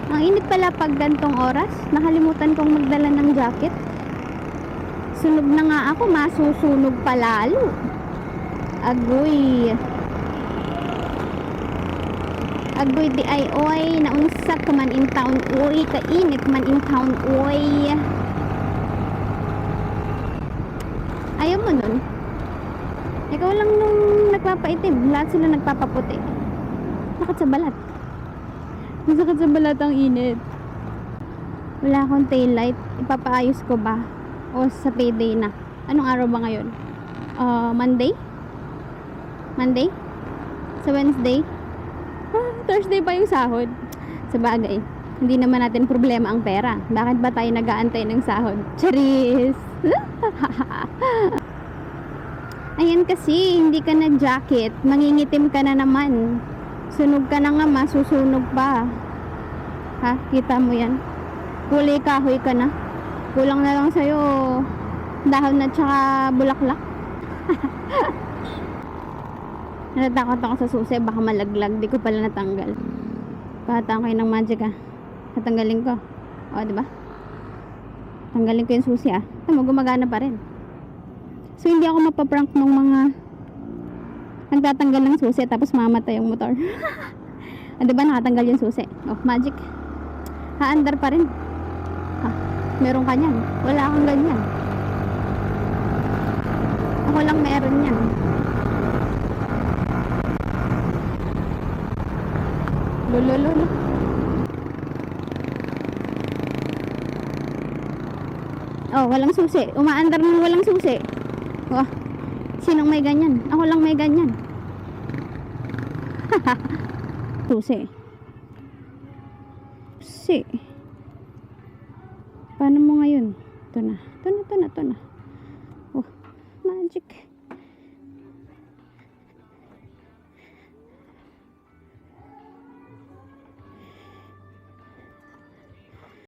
Ang init pala pag gantong oras. Nakalimutan kong magdala ng jacket. Sunog na nga ako, masusunog pa lalo. Agoy. Agoy di ay oy, naunsa ka man in town, oy, kainit man in town, oy. Ayaw mo nun? Ikaw lang nung nagpapaitim, lahat sila nagpapaputi. Bakit sa balat? Masakit sa balat ang init. Wala akong taillight, ipapaayos ko ba? O sa payday na? Anong araw ba ngayon? Monday? Monday? Sa Wednesday? Thursday pa yung sahod. Sa bagay, hindi naman natin problema ang pera. Bakit ba tayo nag-aantay ng sahod? Charis! Ayan kasi, hindi ka nag-jacket. Mangingitim ka na naman. Sunog ka na nga, masusunog pa. Ha? Kita mo yan? Kulay kahoy ka na. Kulang na lang sa'yo dahon at saka bulaklak. Natatakot ako sa susi, baka malaglag. Di ko pala natanggal. Pahataan kayo ng magic Natanggalin ko. O, diba? Tanggalin ko yung susi Tama, gumagana pa rin. So, hindi ako mapaprank ng mga nagtatanggal ng susi tapos mamatay yung motor. Diba, nakatanggal yung susi. Oh, magic. Haandar pa rin. Meron ka niyan. Wala kang ganyan. Ako lang meron yan. Lululul. Oh, walang susi. Umaandar ng walang susi. Oh, sinong may ganyan? Ako lang may ganyan. Susi. Susi. Paano mo ngayon? Ito na. Oh, magic.